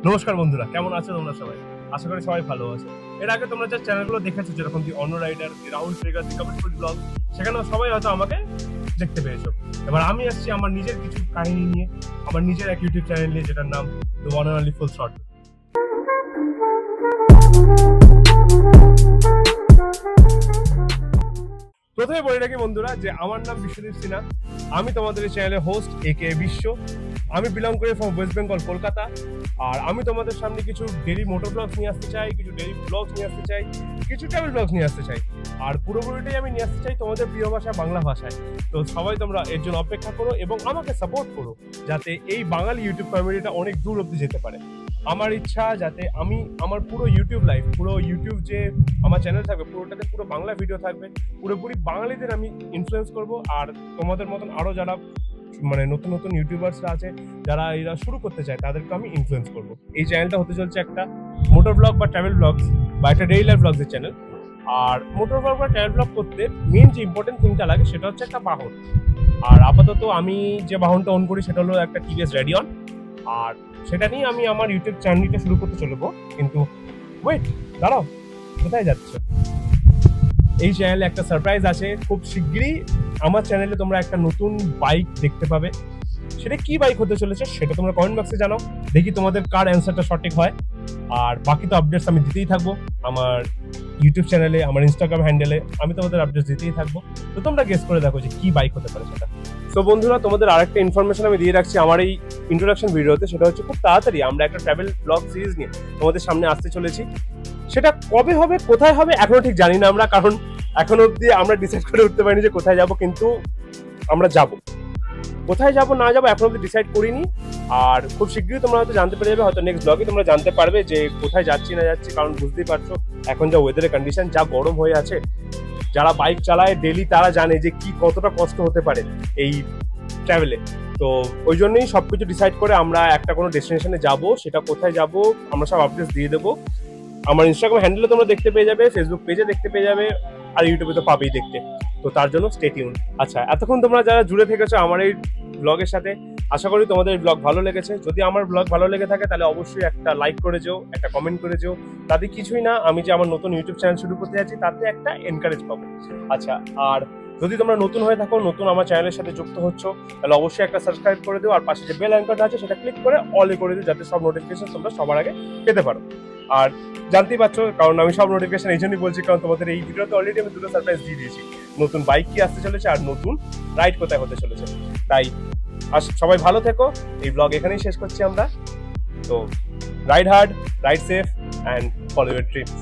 নমস্কার বন্ধুরা, কেমন আছো তোমরা সবাই? আশা করি সবাই ভালো আছো। এর আগে তোমরা যে চ্যানেলগুলো দেখেছো, যেরকম দি অন্য রাইডার, দি রাহুল ট্রিগার, দি কমেন্ট ফুড ব্লগ, সেখানেও সবাই হয়তো আমাকে দেখতে পেয়েছো। এবার আমি আসছি আমার নিজের কিছু কাহিনী নিয়ে, আমার নিজের এক ইউটিউব চ্যানেল নিয়ে, যেটার নাম the one and only full shot. প্রথমে বলে রাখি বন্ধুরা যে আমার নাম বিশ্বদীপ সিনহা। আমি তোমাদের এই চ্যানেলের হোস্ট, একে বিশ্ব। আমি বিলং করি ফ্রম ওয়েস্ট বেঙ্গল, কলকাতা। আর আমি তোমাদের সামনে কিছু ডেইলি মোটর ব্লগস নিয়ে আসতে চাই, কিছু ডেইলি ব্লগস নিয়ে আসতে চাই, কিছু ট্রাভেল ব্লগস নিয়ে আসতে চাই। আর পুরোপুরিটাই আমি নিয়ে আসতে চাই তোমাদের প্রিয় ভাষা বাংলা ভাষায়। তো সবাই তোমরা এর জন্য অপেক্ষা করো এবং আমাকে সাপোর্ট করো, যাতে এই বাঙালি ইউটিউব কমিউনিটিটা অনেক দূর অব্দি যেতে পারে। আমার ইচ্ছা যাতে আমি আমার পুরো ইউটিউব লাইফ, পুরো ইউটিউব যে আমার চ্যানেল থাকবে, পুরোটাতে পুরো বাংলা ভিডিও থাকবে, পুরোপুরি বাঙালিদের আমি ইনফ্লুয়েন্স করব। আর তোমাদের মতন আরো যারা মানে নতুন নতুন ইউটিউবার্সরা আছে, যারা এরা শুরু করতে চায়, তাদেরকে আমি ইনফ্লুয়েন্স করব। এই চ্যানেলটা হতে চলছে একটা মোটর ব্লগ বা ট্রাভেল ব্লগস বা একটা ডেইলি লাইফ ব্লগসের চ্যানেল। আর মোটর ব্লগ বা ট্রাভেল ব্লগ করতে মেন যে ইম্পর্টেন্ট থিংটা লাগে সেটা হচ্ছে একটা বাহন। আর আপাতত আমি যে বাহনটা অন করি সেটা হলো একটা টিভিএস রেডিয়ন। আর সেটা নিয়ে আমি আমার ইউটিউব চ্যানেলটা শুরু করতে চলবো। কিন্তু ওয়েট, দাঁড়াও, কোথায় যাচ্ছে? এই চ্যানেলে একটা সারপ্রাইজ আছে। খুব শিগগিরই আমার চ্যানেলে তোমরা একটা নতুন বাইক দেখতে পাবে। সেটা কি বাইক হতে চলেছে সেটা তোমরা কমেন্ট বক্সে জানাও, দেখি তোমাদের কার অ্যান্সারটা সঠিক হয়। আর বাকি তো আপডেটস আমি দিতেই থাকবো আমার ইউটিউব চ্যানেলে, আমার ইনস্টাগ্রাম হ্যান্ডেলে আমি তোমাদের আপডেটস দিতেই থাকবো। তো তোমরা গেস করে দেখো যে কি বাইক হতে পারে সেটা। তো বন্ধুরা, তোমাদের আরেকটা ইনফরমেশন আমি দিয়ে রাখছি আমার এই ইন্ট্রোডাকশন ভিডিওতে। সেটা হচ্ছে খুব তাড়াতাড়ি আমরা একটা ট্রাভেল ব্লগ সিরিজ নিয়ে তোমাদের সামনে আসতে চলেছি। সেটা কবে হবে, কোথায় হবে, এখনো ঠিক জানি না আমরা, কারণ এখন অব্দি আমরা ডিসাইড করে উঠতে পারিনি যে কোথায় যাব। কিন্তু আমরা যাব, কোথায় যাব না যাবো এখন অব্দি ডিসাইড করিনি। আর খুব শীঘ্রই তোমরা হয়তো জানতে পেরে যাবে, হয়তো নেক্সট ব্লগে তোমরা জানতে পারবে যে কোথায় যাচ্ছি না যাচ্ছি। কারণ বুঝতেই পারছো এখন যা ওয়েদারের কন্ডিশন, যা গরম হয়ে আছে, যারা বাইক চালায় ডেলি তারা জানে যে কি কতটা কষ্ট হতে পারে এই ট্রাভেলে। তো ওই জন্যই সবকিছু ডিসাইড করে আমরা একটা কোনো ডেস্টিনেশনে যাব। সেটা কোথায় যাব আমরা সব আপডেটস দিয়ে দেবো। আমার ইনস্টাগ্রাম হ্যান্ডেলে তোমরা দেখতে পেয়ে যাবে, ফেসবুক পেজে দেখতে পেয়ে যাবে, আর ইউটিউবে তো পাবেই দেখতে। তো তার জন্য স্টে টিউন। আচ্ছা, এতক্ষণ তোমরা যারা জুড়ে থেকেছো আমার এই ব্লগের সাথে, আশা করি তোমাদের এই ব্লগ ভালো লেগেছে। যদি আমার ব্লগ ভালো লেগে থাকে তাহলে অবশ্যই একটা লাইক করে যেও, একটা কমেন্ট করে যেও। তাতে কিছুই না, আমি যে আমার নতুন ইউটিউব চ্যানেল শুরু করতে যাচ্ছি তাতে একটা এনকারেজ পাবো। আচ্ছা, আর যদি তোমরা নতুন হয়ে থাকো, নতুন আমার চ্যানেলের সাথে যুক্ত হচ্ছ, তাহলে অবশ্যই একটা সাবস্ক্রাইব করে দিও। আর পাশে যে বেল আইকনটা আছে সেটা ক্লিক করে অলে করে দিও, যাতে সব নোটিফিকেশন তোমরা সবার আগে পেতে পারো। আর জানতেই পারছো, কারণ আমি সব নোটিফিকেশন এই জন্যই বলছি, কারণ তোমাদের এই ভিডিওতে অলরেডি আমি দুটো সারপ্রাইজ দিয়ে দিয়েছি। নতুন বাইক কি আসতে চলেছে আর নতুন রাইড কোথায় হতে চলেছে। তাই সবাই ভালো থেকো। এই ব্লগ এখানেই শেষ করছি আমরা। তো ride hard, ride safe and follow your dreams.